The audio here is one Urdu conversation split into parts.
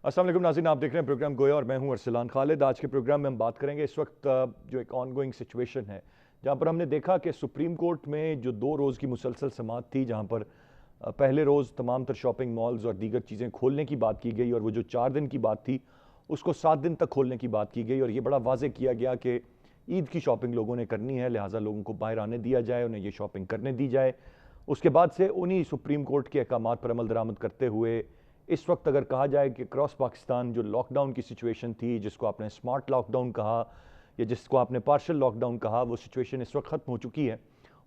السلام علیکم ناظرین، آپ دیکھ رہے ہیں پروگرام گویا اور میں ہوں ارسلان خالد۔ آج کے پروگرام میں ہم بات کریں گے اس وقت جو ایک آن گوئنگ سچویشن ہے، جہاں پر ہم نے دیکھا کہ سپریم کورٹ میں جو 2 روز کی مسلسل سماعت تھی، جہاں پر پہلے روز تمام تر شاپنگ مالز اور دیگر چیزیں کھولنے کی بات کی گئی، اور وہ جو 4 دن کی بات تھی اس کو 7 دن تک کھولنے کی بات کی گئی، اور یہ بڑا واضح کیا گیا کہ عید کی شاپنگ لوگوں نے کرنی ہے، لہٰذا لوگوں کو باہر آنے دیا جائے، انہیں یہ شاپنگ کرنے دی جائے۔ اس کے بعد سے انہی سپریم کورٹ کے احکامات پر عمل درآمد کرتے ہوئے اس وقت اگر کہا جائے کہ کراس پاکستان جو لاک ڈاؤن کی سچویشن تھی، جس کو آپ نے سمارٹ لاک ڈاؤن کہا یا جس کو آپ نے پارشل لاک ڈاؤن کہا، وہ سچویشن اس وقت ختم ہو چکی ہے۔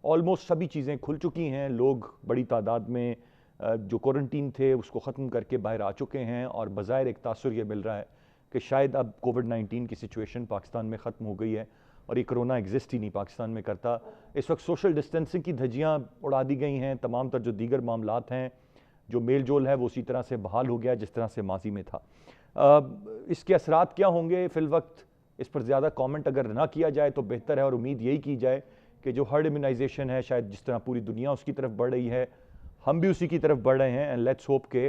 آلموسٹ سبھی چیزیں کھل چکی ہیں، لوگ بڑی تعداد میں جو کوارنٹین تھے اس کو ختم کر کے باہر آ چکے ہیں، اور بظاہر ایک تاثر یہ مل رہا ہے کہ شاید اب کووڈ-19 کی سچویشن پاکستان میں ختم ہو گئی ہے، اور یہ کرونا ایگزسٹ ہی نہیں پاکستان میں کرتا۔ اس وقت سوشل ڈسٹینسنگ کی دھجیاں اڑا دی گئی ہیں، تمام تر جو دیگر معاملات ہیں، جو میل جول ہے وہ اسی طرح سے بحال ہو گیا جس طرح سے ماضی میں تھا۔ اس کے اثرات کیا ہوں گے، فی الوقت اس پر زیادہ کامنٹ اگر نہ کیا جائے تو بہتر ہے، اور امید یہی کی جائے کہ جو ہرڈ امیونائزیشن ہے، شاید جس طرح پوری دنیا اس کی طرف بڑھ رہی ہے، ہم بھی اسی کی طرف بڑھ رہے ہیں، اینڈ لیٹس ہوپ کہ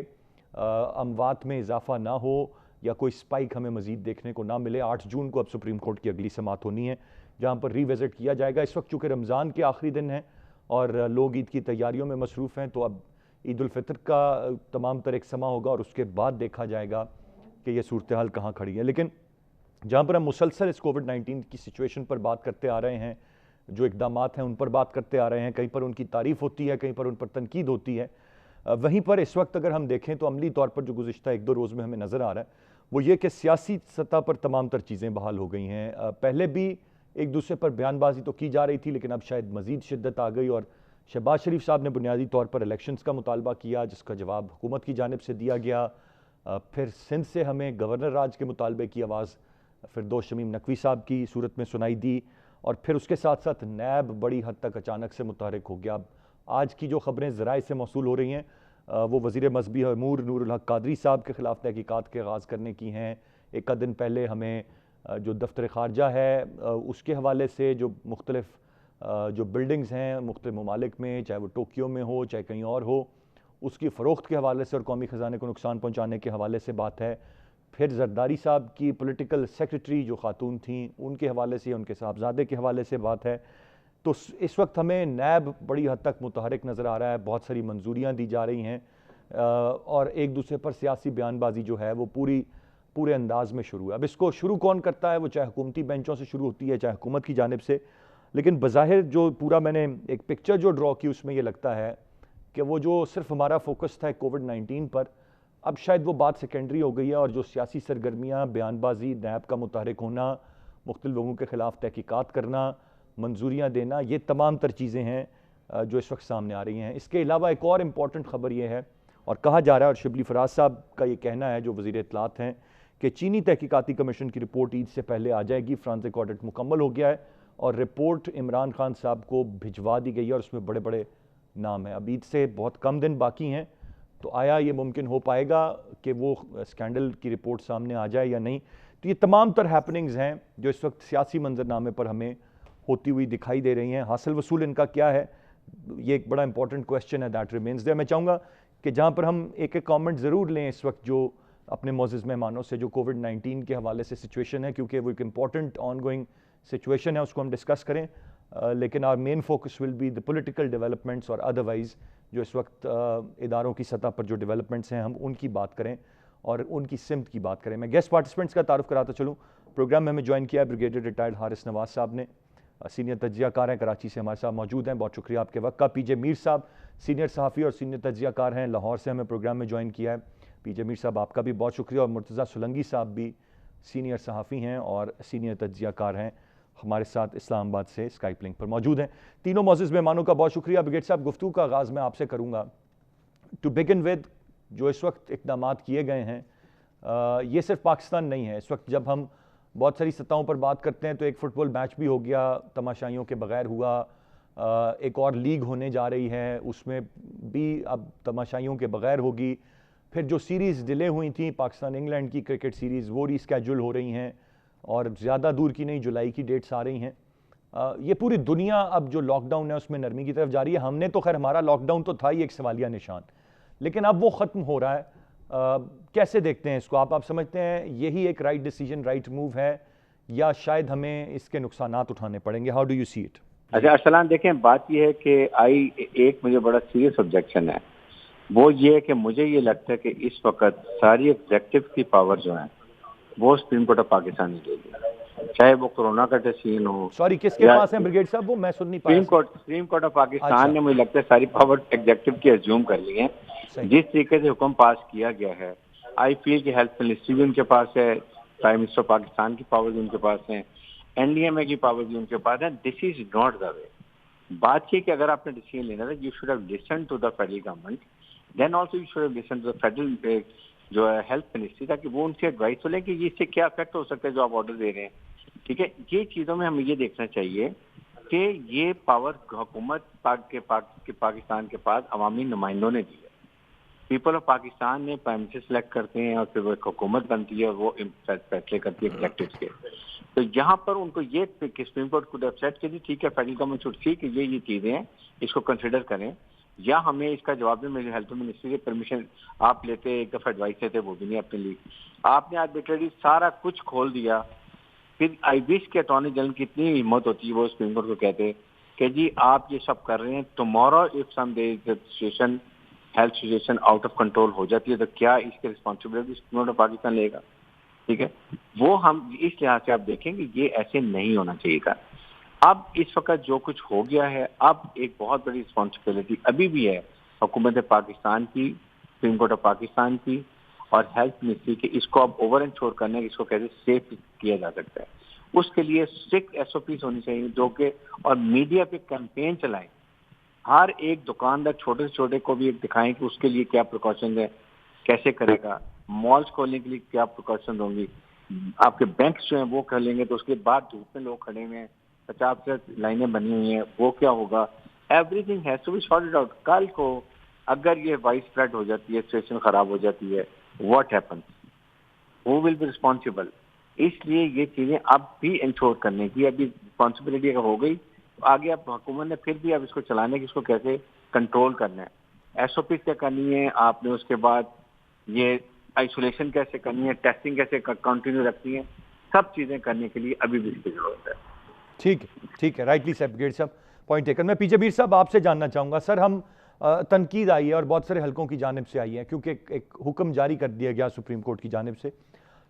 اموات میں اضافہ نہ ہو یا کوئی سپائک ہمیں مزید دیکھنے کو نہ ملے۔ 8 جون کو اب سپریم کورٹ کی اگلی سماعت ہونی ہے، جہاں پر ری وزٹ کیا جائے گا۔ اس وقت چونکہ رمضان کے آخری دن ہیں اور لوگ عید کی تیاریوں میں مصروف ہیں، تو اب عید الفطر کا تمام تر ایک سماع ہوگا، اور اس کے بعد دیکھا جائے گا کہ یہ صورتحال کہاں کھڑی ہے۔ لیکن جہاں پر ہم مسلسل اس کووڈ-19 کی سچویشن پر بات کرتے آ رہے ہیں، جو اقدامات ہیں ان پر بات کرتے آ رہے ہیں، کہیں پر ان کی تعریف ہوتی ہے، کہیں پر ان پر تنقید ہوتی ہے، وہیں پر اس وقت اگر ہم دیکھیں تو عملی طور پر جو گزشتہ 1-2 روز میں ہمیں نظر آ رہا ہے وہ یہ کہ سیاسی سطح پر تمام تر چیزیں بحال ہو گئی ہیں۔ پہلے بھی ایک دوسرے پر بیان بازی تو کی جا رہی تھی، لیکن اب شاید مزید شدت آ گئی، اور شہباز شریف صاحب نے بنیادی طور پر الیکشنز کا مطالبہ کیا، جس کا جواب حکومت کی جانب سے دیا گیا۔ پھر سندھ سے ہمیں گورنر راج کے مطالبے کی آواز فردوس شمیم نقوی صاحب کی صورت میں سنائی دی، اور پھر اس کے ساتھ ساتھ نیب بڑی حد تک اچانک سے متحرک ہو گیا۔ اب آج کی جو خبریں ذرائع سے موصول ہو رہی ہیں وہ وزیر مذہبی امور نور الحق قادری صاحب کے خلاف تحقیقات کے آغاز کرنے کی ہیں۔ ایک دن پہلے ہمیں جو دفتر خارجہ ہے اس کے حوالے سے جو مختلف جو بلڈنگز ہیں مختلف ممالک میں، چاہے وہ ٹوکیو میں ہو چاہے کہیں اور ہو، اس کی فروخت کے حوالے سے اور قومی خزانے کو نقصان پہنچانے کے حوالے سے بات ہے۔ پھر زرداری صاحب کی پولیٹیکل سیکریٹری جو خاتون تھیں ان کے حوالے سے، ان کے صاحبزادے کے حوالے سے بات ہے۔ تو اس وقت ہمیں نیب بڑی حد تک متحرک نظر آ رہا ہے، بہت ساری منظوریاں دی جا رہی ہیں، اور ایک دوسرے پر سیاسی بیان بازی جو ہے وہ پورے انداز میں شروع ہے۔ اب اس کو شروع کون کرتا ہے، وہ چاہے حکومتی بینچوں سے شروع ہوتی ہے چاہے حکومت کی جانب سے، لیکن بظاہر جو پورا میں نے ایک پکچر جو ڈرا کی اس میں یہ لگتا ہے کہ وہ جو صرف ہمارا فوکس تھا کووڈ-19 پر، اب شاید وہ بات سیکنڈری ہو گئی ہے، اور جو سیاسی سرگرمیاں، بیان بازی، نیب کا متحرک ہونا، مختلف لوگوں کے خلاف تحقیقات کرنا، منظوریاں دینا، یہ تمام تر چیزیں ہیں جو اس وقت سامنے آ رہی ہیں۔ اس کے علاوہ ایک اور امپورٹنٹ خبر یہ ہے، اور کہا جا رہا ہے، اور شبلی فراز صاحب کا یہ کہنا ہے جو وزیر اطلاعات ہیں، کہ چینی تحقیقاتی کمیشن کی رپورٹ عید سے پہلے آ جائے گی، فرانسک آڈٹ مکمل ہو گیا ہے، اور رپورٹ عمران خان صاحب کو بھجوا دی گئی ہے، اور اس میں بڑے بڑے نام ہیں۔ اب عید سے بہت کم دن باقی ہیں، تو آیا یہ ممکن ہو پائے گا کہ وہ اسکینڈل کی رپورٹ سامنے آ جائے یا نہیں؟ تو یہ تمام تر ہیپننگز ہیں جو اس وقت سیاسی منظرنامے پر ہمیں ہوتی ہوئی دکھائی دے رہی ہیں۔ حاصل وصول ان کا کیا ہے، یہ ایک بڑا امپورٹنٹ کویسچن ہے، دیٹ ریمینز دیئر۔ میں چاہوں گا کہ جہاں پر ہم ایک کامنٹ ضرور لیں اس وقت جو اپنے معزز مہمانوں سے، جو کووڈ-19 کے حوالے سے سچویشن ہے، کیونکہ وہ ایک امپورٹنٹ آن گوئنگ سچویشن ہے، اس کو ہم ڈسکس کریں، لیکن our main focus will be the political developments اور otherwise جو اس وقت اداروں کی سطح پر جو ڈیولپمنٹس ہیں ہم ان کی بات کریں اور ان کی سمت کی بات کریں۔ میں گیسٹ پارٹیسپنٹس کا تعارف کراتا چلوں۔ پروگرام میں ہمیں جوائن کیا ہے بریگیڈیئر ریٹائرڈ حارث نواز صاحب نے، سینئر تجزیہ کار ہیں، کراچی سے ہمارے ساتھ موجود ہیں، بہت شکریہ آپ کے وقت کا۔ پی جے میر صاحب سینئر صحافی اور سینئر تجزیہ کار ہیں، لاہور سے ہمیں پروگرام میں جوائن کیا ہے۔ پی جے میر صاحب آپ کا بھی بہت شکریہ، اور مرتضیٰ سولنگی صاحب بھی سینئر صحافی ہیں اور سینئر تجزیہ کار ہیں، ہمارے ساتھ اسلام آباد سے اسکائپ لنک پر موجود ہیں۔ تینوں معزز مہمانوں کا بہت شکریہ۔ بریگیڈ صاحب، گفتگو کا آغاز میں آپ سے کروں گا۔ ٹو بگن ود، جو اس وقت اقدامات کیے گئے ہیں، یہ صرف پاکستان نہیں ہے۔ اس وقت جب ہم بہت ساری سطحوں پر بات کرتے ہیں تو ایک فٹ بال میچ بھی ہو گیا، تماشائیوں کے بغیر ہوا، ایک اور لیگ ہونے جا رہی ہے، اس میں بھی اب تماشائیوں کے بغیر ہوگی۔ پھر جو سیریز ڈیلے ہوئی تھیں پاکستان انگلینڈ کی کرکٹ سیریز، وہ ری اسکیجول ہو رہی ہیں، اور زیادہ دور کی نہیں، جولائی کی ڈیٹس آ رہی ہیں۔ یہ پوری دنیا اب جو لاک ڈاؤن ہے اس میں نرمی کی طرف جا رہی ہے۔ ہم نے تو خیر، ہمارا لاک ڈاؤن تو تھا ہی ایک سوالیہ نشان، لیکن اب وہ ختم ہو رہا ہے۔ کیسے دیکھتے ہیں اس کو آپ سمجھتے ہیں یہی ایک رائٹ ڈیسیجن رائٹ موو ہے یا شاید ہمیں اس کے نقصانات اٹھانے پڑیں گے؟ How do you see it? اچھا ارسلان دیکھیں بات یہ ہے کہ ایک مجھے بڑا سیریس آبجیکشن ہے، وہ یہ ہے کہ مجھے یہ لگتا ہے کہ اس وقت ساری ایگزیکٹو کی پاور جو ہیں وہ سپریم کورٹ آف پاکستان نے لے لی، چاہے وہ کورونا کا ڈیسیژن ہو. سوری کس کے پاس ہیں بریگیڈ صاحب؟ وہ میں سن نہیں پایا. سپریم کورٹ آف پاکستان نے مجھے لگتا ہے ساری پاور ایگزیکٹو کی ازیوم کر لی ہیں. جس طریقے سے حکم پاس کیا گیا ہے آئی فیل کہ ہیلتھ منسٹری بھی ان کے پاس ہے، پرائم منسٹر پاکستان کی پاور بھی ان کے پاس ہیں، این ڈی ایم اے کی پاور بھی ان کے پاس ہے. This is not the way. بات یہ کہ اگر آپ نے ڈیسیژن لینا تھا you should have listen to the federal government, then also you should have listen to the federal جو ہے ہیلتھ منسٹری، تاکہ وہ ان سے ایڈوائس تو لیں کہ اس سے کیا افیکٹ ہو سکتا ہے جو آپ آرڈر دے رہے ہیں. ٹھیک ہے، یہ چیزوں میں ہمیں یہ دیکھنا چاہیے کہ یہ پاور حکومت پاکستان کے پاس عوامی نمائندوں نے دی ہے. پیپل آف پاکستان نے پرائم منسٹر سلیکٹ کرتے ہیں اور پھر وہ ایک حکومت بنتی ہے اور وہ فیصلے کرتی ہے ایگزیکٹو کے. تو یہاں پر ان کو یہ سپریم کورٹ کو سیٹ کی ٹھیک ہے فیڈرل گورنمنٹ شوڈ سی کہ یہ چیزیں ہیں اس کو کنسیڈر کریں، یا ہمیں اس کا جواب دیں. میری ہیلتھ منسٹری سے پرمیشن آپ لیتے، ایک دفعہ ایڈوائس لیتے، وہ بھی نہیں اپنے لیے. آپ نے آربیٹرلی سارا کچھ کھول دیا. پھر آئی وش کے اٹارنی جنرل کی اتنی ہمت ہوتی ہے وہ سپریم کورٹ کو کہتے کہ جی آپ یہ سب کر رہے ہیں، tomorrow if some day situation health situation out of control ہو جاتی ہے تو کیا اس کے responsibility supreme court of Pakistan لے گا؟ ٹھیک ہے، وہ ہم اس لحاظ سے آپ دیکھیں کہ یہ ایسے نہیں ہونا چاہیے تھا. اب اس وقت جو کچھ ہو گیا ہے، اب ایک بہت بڑی رسپانسبلٹی ابھی بھی ہے حکومت پاکستان کی، سپریم کورٹ آف پاکستان کی اور ہیلتھ منسٹری کی. اس کو اب اوور انشور کرنا ہے، اس کو کیسے سیف کیا جا سکتا ہے. اس کے لیے اسٹرکٹ ایس او پیز ہونی چاہیے جو کہ، اور میڈیا پہ کیمپین چلائیں، ہر ایک دکاندار چھوٹے سے چھوٹے کو بھی ایک دکھائیں کہ اس کے لیے کیا پریکاشنز ہے، کیسے کرے گا. مالز کھولنے کے لیے کیا پریکاشنز ہوں گی. آپ کے بینکس جو ہیں وہ کر لیں گے تو اس کے بعد دھوپ میں لوگ کھڑے ہوئے ہیں، 50 سے لائنیں بنی ہوئی ہیں، وہ کیا ہوگا. Everything has to be sorted out. کل کو اگر یہ وائس اسپریڈ ہو جاتی ہے، سچویشن خراب ہو جاتی ہے، what happens, who will be responsible. اس لیے یہ چیزیں اب بھی انشور کرنے کی ابھی رسپانسبلٹی اگر ہو گئی تو آگے اب حکومت نے پھر بھی اب اس کو چلانے کی، اس کو کیسے کنٹرول کرنا ہے، ایس او پی کیا کرنی ہے آپ نے، اس کے بعد یہ آئسولیشن کیسے کرنی ہے، ٹیسٹنگ کیسے کنٹینیو رکھنی ہے، سب چیزیں کرنے کے لیے ابھی بھی اس کی ضرورت ہے. ٹھیک ہے، رائٹلی صاحب گیٹ صاحب پوائنٹ ٹیکن. میں پیچھے بیر صاحب آپ سے جاننا چاہوں گا سر، ہم تنقید آئی ہے اور بہت سارے حلقوں کی جانب سے آئی ہے کیونکہ ایک حکم جاری کر دیا گیا سپریم کورٹ کی جانب سے،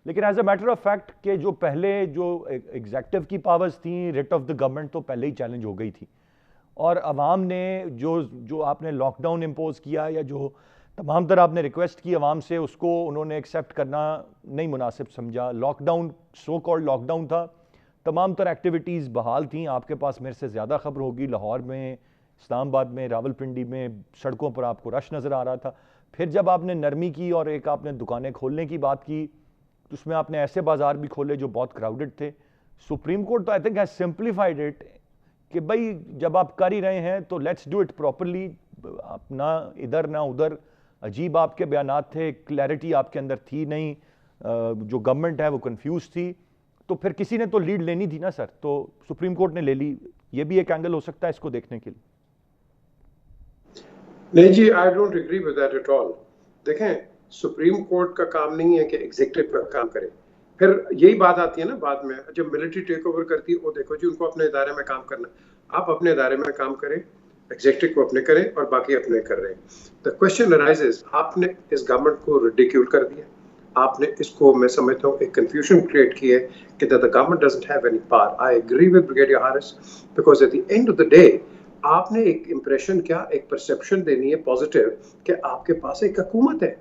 لیکن as a matter of fact کہ جو پہلے جو ایگزیکٹو کی پاورز تھیں، ریٹ آف دا گورنمنٹ تو پہلے ہی چیلنج ہو گئی تھی، اور عوام نے جو آپ نے لاک ڈاؤن امپوز کیا یا جو تمام طرح آپ نے ریکویسٹ کی عوام سے، اس کو انہوں نے ایکسیپٹ کرنا نہیں مناسب سمجھا. Lockdown so called lockdown تھا، تمام تر ایکٹیویٹیز بحال تھیں. آپ کے پاس میرے سے زیادہ خبر ہوگی، لاہور میں، اسلام آباد میں، راول پنڈی میں سڑکوں پر آپ کو رش نظر آ رہا تھا. پھر جب آپ نے نرمی کی اور ایک آپ نے دکانیں کھولنے کی بات کی تو اس میں آپ نے ایسے بازار بھی کھولے جو بہت کراؤڈڈ تھے. سپریم کورٹ تو I think has simplified it کہ بھائی جب آپ کر ہی رہے ہیں تو لیٹس ڈو اٹ پراپرلی. آپ نہ ادھر نہ ادھر، عجیب آپ کے بیانات تھے، کلیئرٹی آپ کے اندر تھی نہیں، جو گورنمنٹ ہے وہ کنفیوز تھی. تو پھر کسی نے تو لیڈ لینی تھی نا سر، تو سپریم کورٹ نے لے لی. یہ بھی ایک اینگل ہو سکتا ہے اس کو دیکھنے کے لیے. نہیں جی، I don't agree with that at all. دیکھیں سپریم کورٹ کا کام نہیں ہے کہ ایگزیکٹو کا کام کرے. پھر یہی بات آتی ہے نا بعد میں جب ملٹری ٹیک اوور کرتی ہے، وہ دیکھو جی ان کو اپنے ادارے میں کام کرنا. آپ اپنے ادارے میں کام کریں، ایگزیکٹو کو اپنے کریں اور باقی اپنے کر رہے ہیں. دا کوشچن ارائزز، آپ نے اس گورنمنٹ کو ریڈیکیول کر دیا، آپ نے اس کو میں سمجھتا ہوں ایک کنفیوژن کریٹ کی ہے کہ the government doesn't have any power. I agree with Brigadier Harris because at the end of the day آپ نے ایک امپریشن کیا، ایک پرسیپشن دینی ہے پازیٹیو کہ آپ کے پاس ایک حکومت ہے.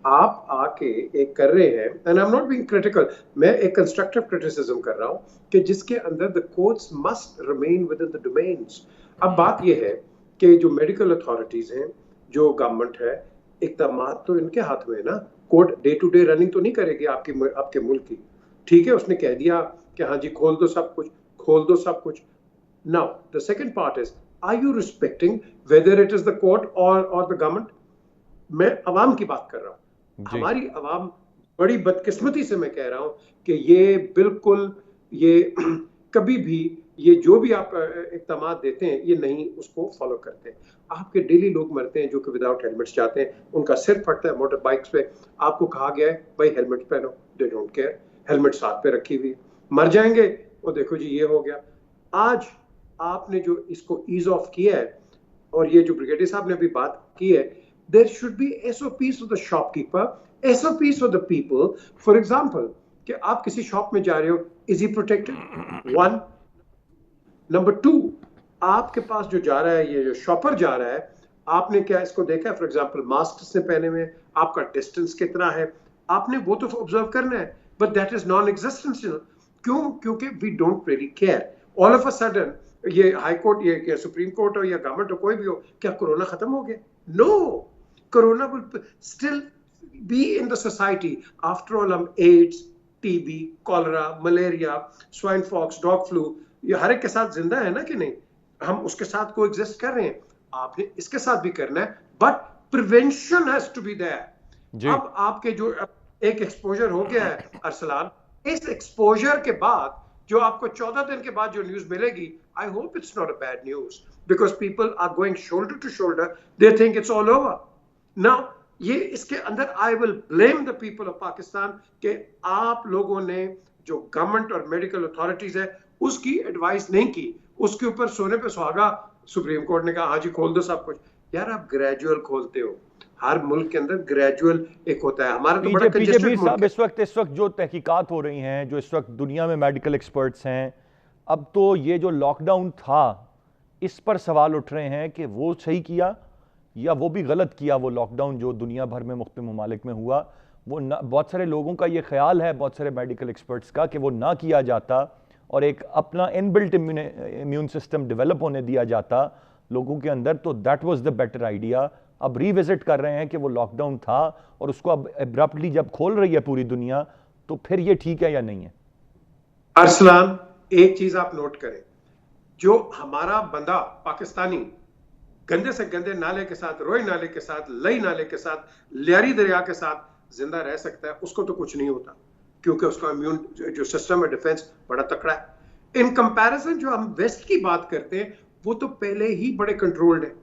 آپ آ کے ایک کر رہے ہیں، and I'm not being critical، میں ایک کنسٹرکٹیو کرٹیسزم کر رہا ہوں کہ جس کے اندر the courts must remain within the domains. اب بات یہ ہے کہ جو میڈیکل اتھارٹیز ہیں، جو گورنمنٹ ہے، اقدامات تو ان کے ہاتھ میں ہے نا. Court day to day running تو نہیں کرے گی آپ کے ملک کی. ٹھیک ہے، اس نے کہہ دیا کہ ہاں جی کھول دو سب کچھ، کھول دو سب کچھ. Now the second part is, are you respecting whether it is the court or the government? میں عوام کی بات کر رہا ہوں. ہماری عوام بڑی بدقسمتی سے میں کہہ رہا ہوں کہ یہ بالکل یہ کبھی بھی یہ جو بھی آپ اقدامات دیتے ہیں یہ نہیں اس کو فالو کرتے ہیں. آپ کے ڈیلی لوگ مرتے ہیں جو کہ وداؤٹ ہیلمٹس جاتے ہیں, ان کا سر پھٹتا ہے موٹر بائکس پہ, آپ کو کہا گیا ہے بھائی ہیلمٹ پہنو, دے ڈونٹ کیئر, ہیلمٹ ساتھ پہ رکھی ہوئی, مر جائیں گے وہ دیکھو جی یہ ہو گیا. آج آپ نے جو اس کو ایز آف کیا ہے, اور یہ جو بریگیڈیئر صاحب نے بھی بات کی ہے, there should be SOPs for the shopkeeper, SOPs for the people. For example, کہ آپ کسی شاپ میں جا رہے ہو, is he protected? One. Number two, آپ کے پاس جو جا رہا ہے, یہ جو شاپر جا رہا ہے, آپ نے کیا اس کو دیکھا ہے؟ فار ایگزامپل ماسک سے پہنے ہوئے, آپ کا ڈسٹینس کتنا ہے, آپ نے وہ تو آبزرو کرنا ہے, but that is non existential. کیوں؟ کیونکہ we don't really care. All of a sudden یہ ہائی کورٹ, یہ سپریم کورٹ ہو یا گورنمنٹ ہو, کوئی بھی ہو, کیا کورونا ختم ہو گیا؟ No, corona will still be in the society. After all, ہم AIDS, T B, cholera, malaria, swine fox, dog flu, یہ ہر ایک کے ساتھ زندہ ہے نا کہ نہیں, ہم اس کے ساتھ کو ایگزسٹ کر رہے ہیں. آپ نے اس کے ساتھ بھی کرنا ہے, but prevention has to be there. اب آپ کے جو ایک ایکسپوجر ہو گیا ہے ارسلان, اس ایکسپوجر کے بعد جو آپ کو 14 دن کے بعد جو نیوز ملے گی, I hope it's not a bad news, because people are going shoulder to shoulder. They think it's all over. Now, یہ اس کے اندر I will blame the people of Pakistan کہ آپ لوگوں نے جو گورنمنٹ اور میڈیکل اتھارٹیز ہے اس کی ایڈوائس نہیں کی, اس کے اوپر سونے پہ سہاگا سپریم کورٹ نے کہا ہاں جی کھول دو سب کچھ. یار آپ گریجول کھولتے ہو, ہر ملک کے اندر گریجول ایک ہوتا ہے. ہمارا تو بڑا کنجسٹڈ ملک ہے. اس وقت جو تحقیقات ہو رہی ہیں, جو اس وقت دنیا میں میڈیکل ایکسپرٹس ہیں, اب تو یہ جو لاک ڈاؤن تھا اس پر سوال اٹھ رہے ہیں کہ وہ صحیح کیا یا وہ بھی غلط کیا. وہ لاک ڈاؤن جو دنیا بھر میں مختلف ممالک میں ہوا, وہ بہت سارے لوگوں کا یہ خیال ہے, بہت سارے میڈیکل ایکسپرٹس کا, کہ وہ نہ کیا جاتا اور ایک اپنا ان بلٹ امیون سسٹم ڈیولپ ہونے دیا جاتا لوگوں کے اندر, تو that was the better idea. اب ری وزٹ کر رہے ہیں کہ وہ لاک ڈاؤن تھا اور اس کو اب ابرپٹلی جب کھول رہی ہے پوری دنیا, تو پھر یہ ٹھیک ہے یا نہیں ہے؟ ارسلان ایک چیز آپ نوٹ کریں, جو ہمارا بندہ پاکستانی گندے سے گندے نالے کے ساتھ, روئی نالے کے ساتھ, لئی نالے کے ساتھ, لیاری دریا کے ساتھ زندہ رہ سکتا ہے, اس کو تو کچھ نہیں ہوتا, کیونکہ اس کا امیون جو سسٹم ہے ڈیفنس بڑا تکڑا ہے. ان کمپیریزن جو ہم ویسٹ کی بات کرتے ہیں وہ تو پہلے ہی بڑے کنٹرولڈ ہیں.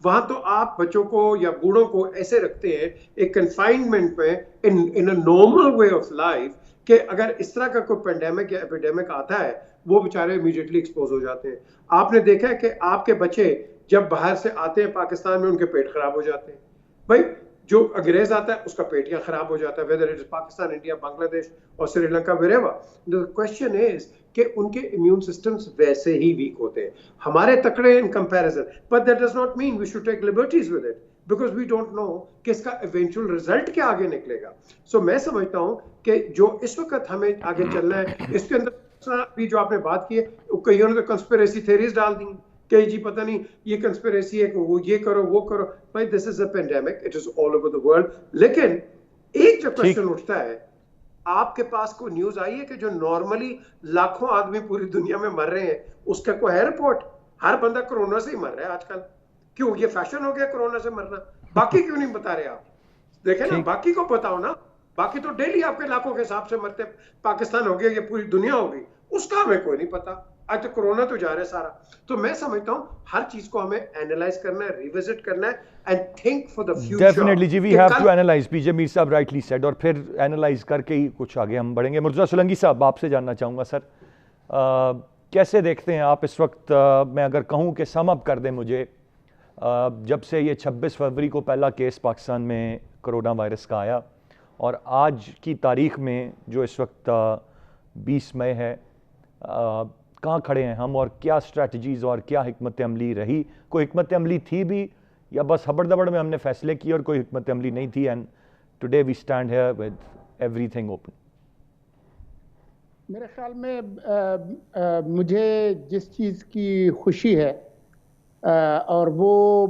وہاں تو آپ بچوں کو یا بوڑھوں کو ایسے رکھتے ہیں ایک کنفائنمنٹ میں in a normal way of life, کہ اگر اس طرح کا کوئی پینڈیمک یا ایپیڈیمک آتا ہے وہ بیچارے امیڈیٹلی ایکسپوز ہو جاتے ہیں. آپ نے دیکھا ہے کہ آپ کے بچے جب باہر سے آتے ہیں پاکستان میں ان کے پیٹ خراب ہو جاتے ہیں. بھائی جو انگریز آتا ہے اس کا پیٹ یہاں خراب ہو جاتا ہے, whether it is Pakistan, India, Bangladesh اور Sri Lanka, wherever. The question is کہ ان کے امیون سسٹمز ویسے ہی ویک ہوتے ہیں, ہمارے تکڑے in comparison. But that does not mean we should take liberties with it, because we don't know کہ اس کا ایونچوئل رزلٹ کیا آگے نکلے گا. سو میں سمجھتا ہوں کہ جو اس وقت ہمیں آگے چلنا ہے, اس کے اندر بھی جو آپ نے بات کی ہے, کئیوں نے تو کنسپیریسی تھیریز ڈال دی کہ جی پتہ نہیں یہ کنسپیریسی ہے کہ وہ یہ کرو وہ کرو. بھائی this is a pandemic, it is all over the world. لیکن ایک جو کوشچن اٹھتا ہے, آپ کے پاس کوئی نیوز آئی ہے کہ جو نارملی لاکھوں آدمی پوری دنیا میں مر رہے ہیں اس کا کوئی ہے رپورٹ؟ ہر بندہ کرونا سے ہی مر رہا ہے آج کل. کیوں یہ فیشن ہو گیا کرونا سے مرنا؟ باقی کیوں نہیں بتا رہے آپ؟ دیکھیں نا, باقی کو بتاؤ نا. باقی تو ڈیلی آپ کے لاکھوں کے حساب سے مرتے, پاکستان ہو گیا یا پوری دنیا ہوگی, اس کا ہمیں کوئی نہیں پتا. آج تو کرونا تو جا رہا ہے سارا. تو میں سمجھتا ہوں ہر چیز کو ہمیں اینالائز کرنا ہے, ریوزٹ کرنا ہے, and think for the future. Definitely جی, we have to analyse. P J Mir Sahab rightly sad, اور پھر اینالائز کر کے ہی کچھ آگے ہم بڑھیں گے. مرتضیٰ سولنگی صاحب آپ سے جاننا چاہوں گا سر, کیسے دیکھتے ہیں آپ اس وقت, میں اگر کہوں کہ سم اپ کر دیں مجھے, جب سے یہ 26 فروری کو پہلا کیس پاکستان میں کرونا وائرس کا آیا اور آج کی تاریخ میں جو اس وقت 20 مئی ہے, کہاں کھڑے ہیں ہم, اور کیا اسٹریٹجیز اور کیا حکمت عملی رہی؟ کوئی حکمت عملی تھی بھی یا بس ہبڑ دبڑ میں ہم نے فیصلے کیے اور کوئی حکمت عملی نہیں تھی, and today we stand here with everything open? میرے خیال میں مجھے جس چیز کی خوشی ہے, اور وہ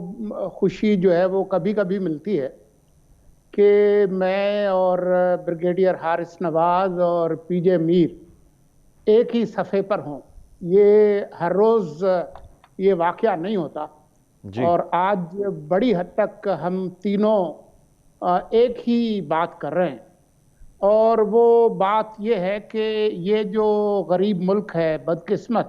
خوشی جو ہے وہ کبھی کبھی ملتی ہے, کہ میں اور بریگیڈیئر حارث نواز اور پی جے میر ایک ہی صفحے پر ہوں. یہ ہر روز یہ واقعہ نہیں ہوتا جی. اور آج بڑی حد تک ہم تینوں ایک ہی بات کر رہے ہیں, اور وہ بات یہ ہے کہ یہ جو غریب ملک ہے بدقسمت,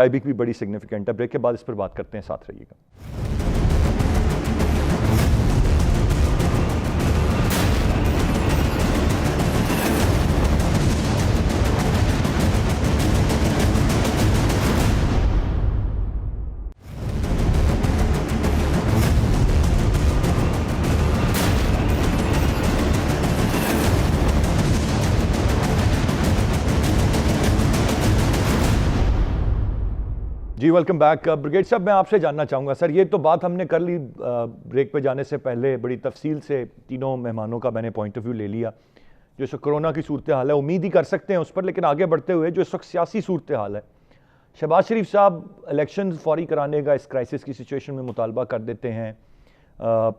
ٹائی بیک بھی بڑی سگنیفیکنٹ ہے. بریک کے بعد اس پر بات کرتے ہیں, ساتھ رہیے گا. جی ویلکم بیک. بریگیڈ صاحب میں آپ سے جاننا چاہوں گا سر, یہ تو بات ہم نے کر لی بریک پہ جانے سے پہلے بڑی تفصیل سے, تینوں مہمانوں کا میں نے پوائنٹ آف ویو لے لیا جو اس وقت کرونا کی صورتحال ہے, امید ہی کر سکتے ہیں اس پر. لیکن آگے بڑھتے ہوئے جو اس وقت سیاسی صورتحال ہے, شہباز شریف صاحب الیکشن فوری کرانے کا اس کرائسس کی سچویشن میں مطالبہ کر دیتے ہیں,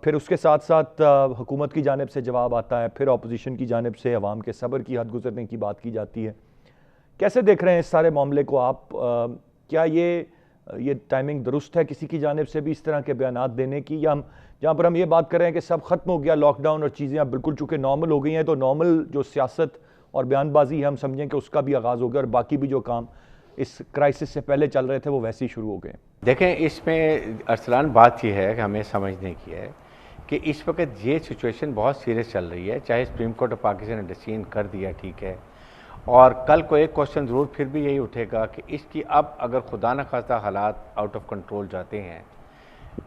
پھر اس کے ساتھ ساتھ حکومت کی جانب سے جواب آتا ہے, پھر اپوزیشن کی جانب سے عوام کے صبر کی حد گزرنے کی بات کی جاتی ہے. کیسے دیکھ رہے ہیں اس سارے معاملے کو آپ؟ کیا یہ ٹائمنگ درست ہے کسی کی جانب سے بھی اس طرح کے بیانات دینے کی, یا ہم جہاں پر ہم یہ بات کر رہے ہیں کہ سب ختم ہو گیا, لاک ڈاؤن اور چیزیں اب بالکل چونکہ نارمل ہو گئی ہیں, تو نارمل جو سیاست اور بیان بازی ہے ہم سمجھیں کہ اس کا بھی آغاز ہو گیا اور باقی بھی جو کام اس کرائسس سے پہلے چل رہے تھے وہ ویسے ہی شروع ہو گئے؟ دیکھیں اس میں ارسلان بات یہ ہے کہ ہمیں سمجھنے کی ہے کہ اس وقت یہ سچویشن بہت سیریس چل رہی ہے. چاہے سپریم کورٹ آف پاکستان نے ڈیسیژن کر دیا, ٹھیک ہے, اور کل کو ایک کوشچن ضرور پھر بھی یہی اٹھے گا کہ اس کی اب اگر خدا نہ خواستہ حالات آؤٹ آف کنٹرول جاتے ہیں,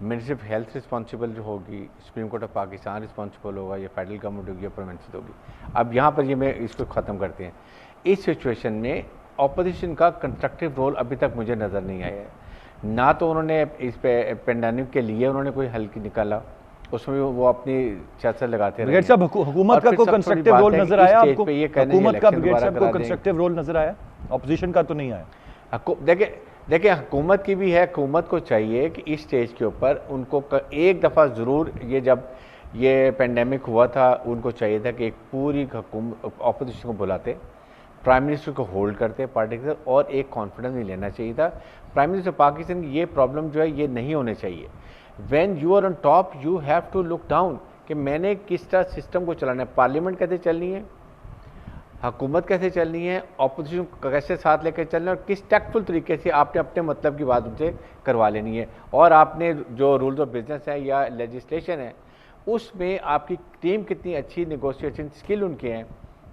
منسٹری آف ہیلتھ رسپانسبل جو ہوگی, supreme court of Pakistan responsible ہوگا, یا فیڈرل گورنمنٹ ہوگی یا پروونشل ہوگی. اب یہاں پر یہ میں اس کو ختم کرتے ہیں. اس سچویشن میں اپوزیشن کا کنسٹرکٹیو رول ابھی تک مجھے نظر نہیں آیا ہے. نہ تو انہوں نے اس پہ پینڈیمک کے لیے انہوں نے کوئی حل نکالا, اس میں وہ اپنی سیاست لگاتے رہے. صاحب حکومت کا کوئی کنسٹرکٹیو رول نظر آیا آپ کو؟ حکومت کا بریگیڈ صاحب کو کنسٹرکٹیو رول نظر آیا؟ اپوزیشن کا تو نہیں آیا. دیکھیں حکومت کی بھی ہے, حکومت کو چاہیے کہ اس سٹیج کے اوپر ان کو ایک دفعہ ضرور, یہ جب یہ پینڈیمک ہوا تھا ان کو چاہیے تھا کہ ایک پوری اپوزیشن کو بلاتے, پرائم منسٹر کو ہولڈ کرتے پارٹی کے, اور ایک کانفیڈنس نہیں لینا چاہیے تھا. پرائم منسٹر پاکستان کی یہ پرابلم جو ہے یہ نہیں ہونے چاہیے. When you are on top you have to look down کہ میں نے کس طرح سسٹم کو چلانا ہے, پارلیمنٹ کیسے چلنی ہے, حکومت کیسے چلنی ہے, اپوزیشن کو کیسے ساتھ لے کے چلنا ہے, اور کس ٹیکٹفل طریقے سے آپ نے اپنے مطلب کی بات ان سے کروا لینی ہے. اور آپ نے جو رولز آف بزنس ہے یا لیجسلیشن ہے اس میں آپ کی ٹیم کتنی اچھی نیگوشیشن اسکل ان کے ہیں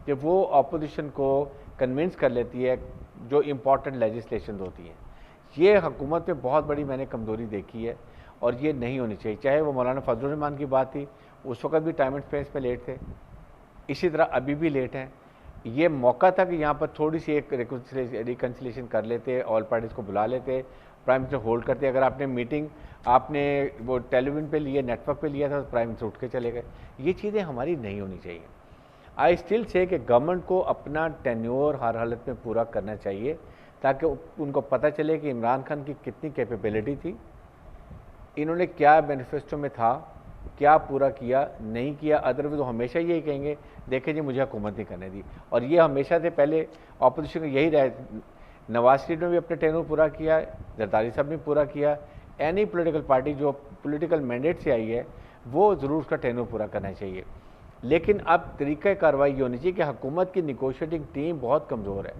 کہ وہ اپوزیشن کو کنونس کر لیتی ہے جو امپورٹنٹ لیجسلیشن ہوتی ہیں. یہ حکومت میں بہت بڑی میں نے کمزوری دیکھی ہے, اور یہ نہیں ہونی چاہیے. چاہے وہ مولانا فضل الرحمان کی بات تھی, اس وقت بھی ٹائم اینڈ اسپیس میں لیٹ تھے, اسی طرح ابھی بھی لیٹ ہیں. یہ موقع تھا کہ یہاں پر تھوڑی سی ایک ریکنسیلیشن کر لیتے, آل پارٹیز کو بلا لیتے, پرائم منسٹر ہولڈ کرتے. اگر آپ نے میٹنگ آپ نے وہ ٹیلی ویژن پہ لیا, نیٹ ورک پہ لیا تھا, تو پرائم منسٹر اٹھ کے چلے گئے. یہ چیزیں ہماری نہیں ہونی چاہیے. آئی اسٹل سے کہ گورنمنٹ کو اپنا ٹینیور ہر حالت میں پورا کرنا چاہیے, تاکہ ان کو پتہ چلے کہ عمران خان کی کتنی کیپیبلٹی تھی, انہوں نے کیا مینیفیسٹو میں تھا, کیا پورا کیا, نہیں کیا. ادروائز وہ ہمیشہ یہی کہیں گے دیکھیں جی مجھے حکومت نہیں کرنے دی. اور یہ ہمیشہ سے پہلے اپوزیشن کا یہی رہا. نواز شریف نے بھی اپنے ٹینور پورا کیا, زرداری صاحب نے پورا کیا. اینی پولیٹیکل پارٹی جو پولیٹیکل مینڈیٹ سے آئی ہے وہ ضرور اس کا ٹینور پورا کرنا چاہیے. لیکن اب طریقہ کارروائی یہ ہونی چاہیے کہ حکومت کی نیگوشیٹنگ ٹیم بہت کمزور ہے.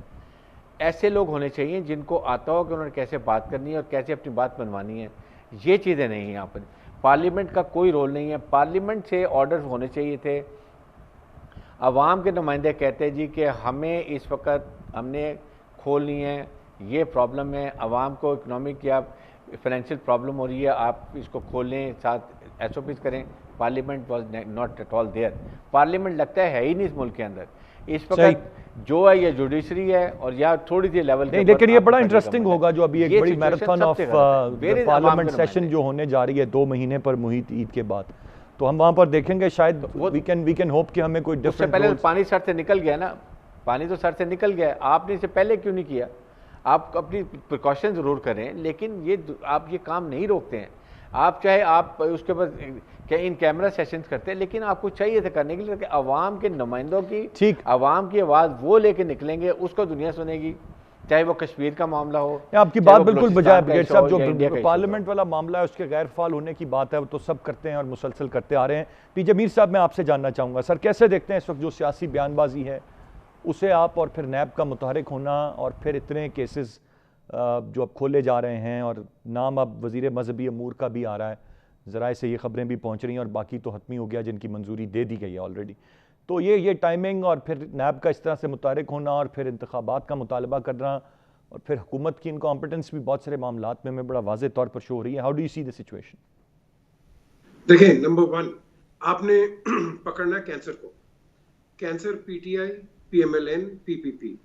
ایسے لوگ ہونے چاہیے جن کو آتا ہو کہ انہوں نے کیسے بات کرنی ہے اور کیسے اپنی بات منوانی ہے. یہ چیزیں نہیں ہیں یہاں پر. پارلیمنٹ کا کوئی رول نہیں ہے. پارلیمنٹ سے آرڈرز ہونے چاہیے تھے. عوام کے نمائندے کہتے ہیں جی کہ ہمیں اس وقت ہم نے کھولنی ہے, یہ پرابلم ہے, عوام کو اکنامک یا فائنینشیل پرابلم ہو رہی ہے, آپ اس کو کھولیں, ساتھ ایس او پیز کریں. Parliament was not at all there. Parliament لگتا ہے ہی نہیں اس ملک کے اندر اس وقت. جو ہے یہ جوڈیشری ہے اور یا تھوڑی سی لیول نہیں. لیکن یہ بڑا انٹرسٹنگ ہوگا جو ابھی ایک بڑی میراتھن آف پارلیمنٹ سیشن جو ہونے جا رہی ہے 2 مہینے پر محیط عید کے بعد, تو ہم وہاں پر دیکھیں گے شاید وی کین ہوپ کہ ہمیں کوئی ڈفرنٹ. اس سے پہلے پانی سر سے نکل گیا نا, پانی تو سر سے نکل گیا. آپ نے اس سے پہلے کیوں نہیں کیا؟ آپ اپنی پریکاشن ضرور کریں, لیکن یہ آپ یہ کام نہیں روکتے ہیں. آپ چاہے آپ اس کے بعد ان کیمرہ سیشنز کرتے ہیں, لیکن آپ کو چاہیے تھا کرنے کے لیے کہ عوام کے نمائندوں کی عوام کی آواز وہ لے کے نکلیں گے, اس کو دنیا سنے گی. چاہے وہ کشمیر کا معاملہ ہو. آپ کی بات بالکل بجائے بریگیڈ صاحب, جو پارلیمنٹ والا معاملہ ہے اس کے غیر فعال ہونے کی بات ہے وہ تو سب کرتے ہیں اور مسلسل کرتے آ رہے ہیں. پی جے میر صاحب میں آپ سے جاننا چاہوں گا سر, کیسے دیکھتے ہیں اس وقت جو سیاسی بیان بازی ہے اسے آپ, اور پھر نیب کا متحرک ہونا, اور پھر اتنے کیسز جو اب کھولے جا رہے ہیں، اور نام اب وزیر مذہبی امور کا بھی آ رہا ہے، ذرائع سے یہ خبریں بھی پہنچ رہی ہیں، اور باقی تو حتمی ہو گیا جن کی منظوری دے دی گئی ہے آلریڈی. تو یہ ٹائمنگ اور پھر نیب کا اس طرح سے متحرک ہونا اور پھر انتخابات کا مطالبہ کرنا اور پھر حکومت کی انکمپیٹنس بھی بہت سارے معاملات میں بڑا واضح طور پر شو ہو رہی ہے. How do you see the situation? دیکھیں، نمبر 1 آپ نے پکڑنا کینسر کو. Cancer P T I, P M L N, P P P,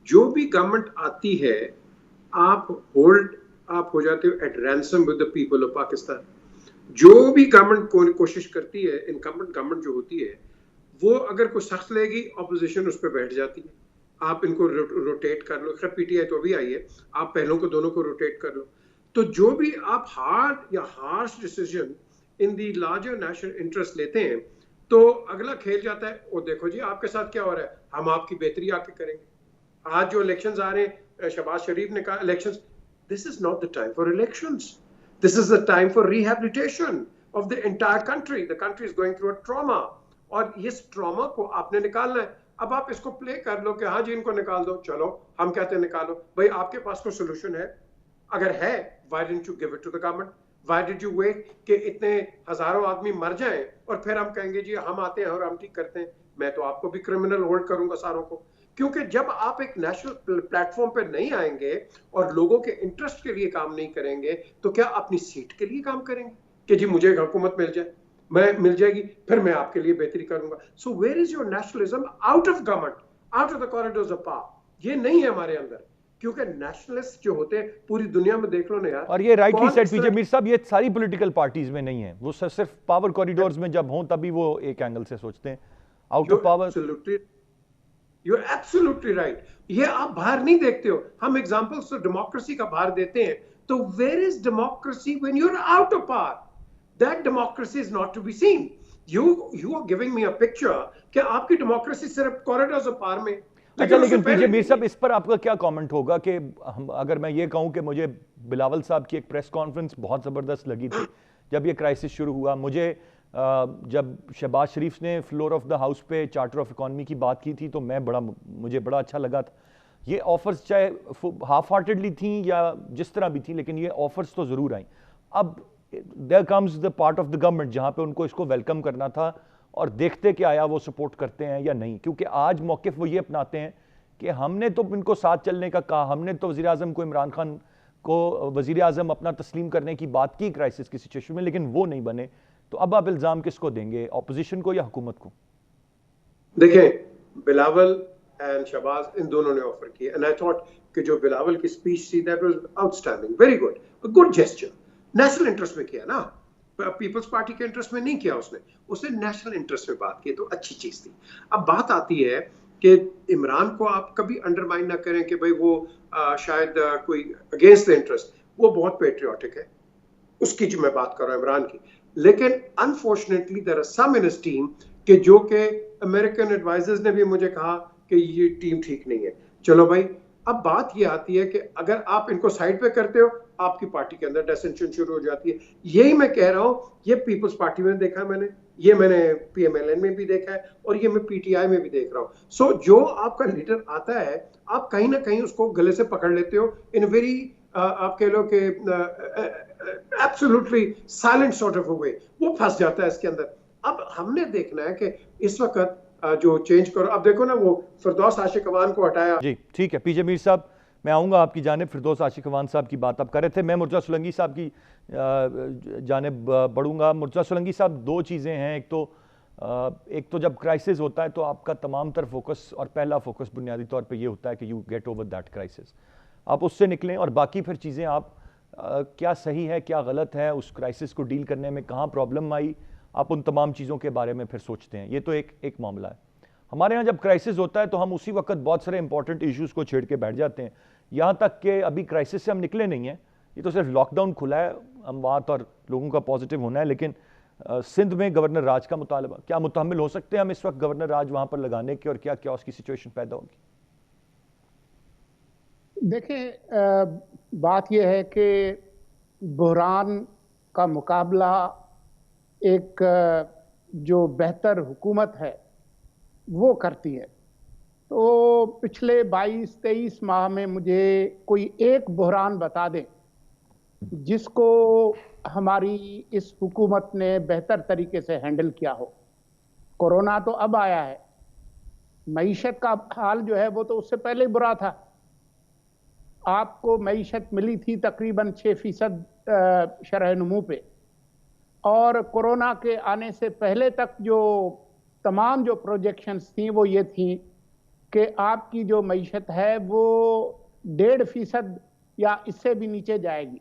جو بھی گورنمنٹ آتی ہے آپ ہو جاتے ہو at ransom with the people of Pakistan. جو بھی گورنمنٹ کوشش کرتی ہے، انکمبنٹ گورنمنٹ جو ہوتی ہے، وہ اگر کوئی سخت لے گی اپوزیشن اس پہ بیٹھ جاتی ہے. آپ ان کو روٹیٹ کر لو. خیر پی ٹی آئی تو ابھی آئی ہے، آپ پہلوں کو دونوں کو روٹیٹ کر لو. تو جو بھی آپ ہارڈ یا harsh decision in the larger national interest لیتے ہیں تو اگلا کھیل جاتا ہے، وہ دیکھو جی آپ کے ساتھ کیا ہو رہا ہے، ہم آپ کی بہتری آ کے کریں گے. آج جو الیکشنز آ رہے ہیں، شہباز شریف نے کہا elections, this is not the time for elections, this is the time for rehabilitation of the entire country. The country is going through a trauma, اور اس ٹراما کو آپ نے نکالنا ہے. اب آپ اس کو پلے کر لو کہ ہاں جی ان کو نکال دو، چلو ہم کہتے ہیں نکالو. بھائی آپ کے پاس کوئی سولوشن ہے؟ اگر ہے، why didn't you give it to the government? Why did you wait کہ اتنے ہزاروں آدمی مر جائیں اور پھر ہم کہیں گے جی ہم آتے ہیں اور ہم ٹھیک کرتے ہیں؟ میں تو آپ کو بھی کرمنل ہولڈ کروں گا ساروں کو. کیونکہ جب آپ ایک نیشنل پلیٹ فارم پہ نہیں آئیں گے اور لوگوں کے انٹرسٹ کے لیے کام نہیں کریں گے تو کیا اپنی سیٹ کے لیے کام کریں گے کہ جی مجھے حکومت مل جائے گی پھر میں آپ کے لیے بہتری کروں گا؟ So where is your nationalism out of government, out of the corridors of power? یہ نہیں ہے ہمارے اندر. کیونکہ نیشنلسٹ جو ہوتے ہیں پوری دنیا میں دیکھ لو نا یار. اور یہ رائٹلی سیٹ پی جے میر صاحب، یہ ساری پولیٹیکل پارٹیز میں نہیں ہیں، وہ صرف پاور کوریڈورز میں جب ہوں تبھی وہ ایک اینگل سے سوچتے ہیں. Out of power You're absolutely right. یہ آپ باہر نہیں دیکھتے ہو. ہم ایگزامپلس تو ڈیموکریسی کا باہر دیتے ہیں، تو where is democracy when you're out of power? That democracy is not to be seen. You are giving me a picture کہ آپ کی ڈیموکریسی صرف corridors of power میں. اچھا، لیکن پی جے میر صاحب اس پر آپ کا کیا کامنٹ ہوگا کہ اگر میں یہ کہوں کہ مجھے بلاول صاحب کی ایک پریس کانفرنس بہت زبردست لگی تھی جب یہ کرائسس شروع ہوا. مجھے جب شہباز شریف نے فلور آف دا ہاؤس پہ چارٹر آف اکانومی کی بات کی تھی تو مجھے بڑا اچھا لگا تھا. یہ آفرز چاہے ہاف ہارٹیڈلی تھیں یا جس طرح بھی تھیں، لیکن یہ آفرز تو ضرور آئیں. اب there comes the part of the government جہاں پہ ان کو اس کو ویلکم کرنا تھا اور دیکھتے کہ آیا وہ سپورٹ کرتے ہیں یا نہیں. کیونکہ آج موقف وہ یہ اپناتے ہیں کہ ہم نے تو ان کو ساتھ چلنے کا کہا، ہم نے تو وزیر اعظم کو، عمران خان کو وزیر اعظم اپنا تسلیم کرنے کی بات کی کرائسس کی سچویشن میں، لیکن وہ نہیں بنے. تو اب آپ الزام کس کو دیں گے، اپوزیشن کو یا حکومت کو؟ دیکھیں، بلاول اینڈ شہباز ان دونوں نے آفر کیا، اینڈ آئی تھاٹ کہ جو بلاول کی اسپیچ تھی that was out standing, very good gesture. National interest میں کیا نا، پیپلز پارٹی کے انٹرسٹ میں نہیں کیا اس نے نیشنل انٹرسٹ میں بات کی، تو اچھی چیز تھی. اب بات آتی ہے کہ عمران کو آپ کبھی انڈرمائن نہ کریں کہ بھئی وہ شاید کوئی اگینسٹ دا انٹرسٹ، وہ بہت پیٹریوٹک ہے، اس کی جو میں بات کر رہا ہوں عمران کی. لیکن unfortunately there are some in his team کہ جو کہ امریکن ایڈوائزرز نے بھی مجھے کہا کہ یہ ٹیم ٹھیک نہیں ہے. چلو بھائی، اب بات یہ آتی ہے کہ اگر آپ ان کو سائڈ پہ کرتے ہو آپ کی پارٹی کے اندر ڈسینشن شروع ہو جاتی ہے. یہی میں کہہ رہا ہوں، یہ پیپلز پارٹی میں دیکھا میں نے، یہ میں نے پی ایم ایل این میں بھی دیکھا ہے، اور یہ میں پی ٹی آئی میں بھی دیکھ رہا ہوں. سو جو آپ کا لیڈر آتا ہے آپ کہیں نہ کہیں اس کو گلے سے پکڑ لیتے ہو ان ویری آپ کہہ لو کہ ایبسولوٹلی سائلنٹ سارٹ آف اے وے، وہ پھنس جاتا ہے اس کے اندر. اب ہم نے دیکھنا ہے کہ اس وقت جو چینج کرو. اب دیکھو نا، وہ فردوس عاشق اوان کو ہٹایا. جی ٹھیک ہے پی جے میر صاحب، میں آؤں گا آپ کی جانب. فردوس عاشق اوان صاحب کی بات آپ کر رہے تھے، میں مرتضیٰ سولنگی صاحب کی جانب بڑھوں گا. مرتضیٰ سولنگی صاحب، دو چیزیں ہیں. ایک تو جب کرائسس ہوتا ہے تو آپ کا تمام تر فوکس اور پہلا فوکس بنیادی طور پہ یہ ہوتا ہے کہ you get over that crisis, آپ اس سے نکلیں، اور باقی پھر چیزیں آپ کیا صحیح ہے کیا غلط ہے، اس کرائسس کو ڈیل کرنے میں کہاں پرابلم آئی، آپ ان تمام چیزوں کے بارے میں پھر سوچتے ہیں. یہ تو ایک معاملہ ہے. ہمارے ہاں جب کرائسس ہوتا ہے تو ہم اسی وقت بہت سارے امپورٹنٹ ایشوز کو چھیڑ کے بیٹھ جاتے ہیں، یہاں تک کہ ابھی کرائسس سے ہم نکلے نہیں ہیں. یہ تو صرف لاک ڈاؤن کھلا ہے، اموات اور لوگوں کا پازیٹیو ہونا ہے، لیکن سندھ میں گورنر راج کا مطالبہ، کیا متحمل ہو سکتے ہیں ہم اس وقت گورنر راج وہاں پر لگانے کے، اور کیا اس کی سچویشن پیدا ہوگی؟ دیکھیں، بات یہ ہے کہ بحران کا مقابلہ ایک جو بہتر حکومت ہے وہ کرتی ہے. تو پچھلے 22-23 ماہ میں مجھے کوئی ایک بحران بتا دیں جس کو ہماری اس حکومت نے بہتر طریقے سے ہینڈل کیا ہو۔ کورونا تو اب آیا ہے، معیشت کا حال جو ہے وہ تو اس سے پہلے ہی برا تھا۔ آپ کو معیشت ملی تھی تقریباً 6% شرح نمو پہ، اور کورونا کے آنے سے پہلے تک جو تمام جو پروجیکشنز تھیں وہ یہ تھیں کہ آپ کی جو معیشت ہے وہ 1.5% یا اس سے بھی نیچے جائے گی۔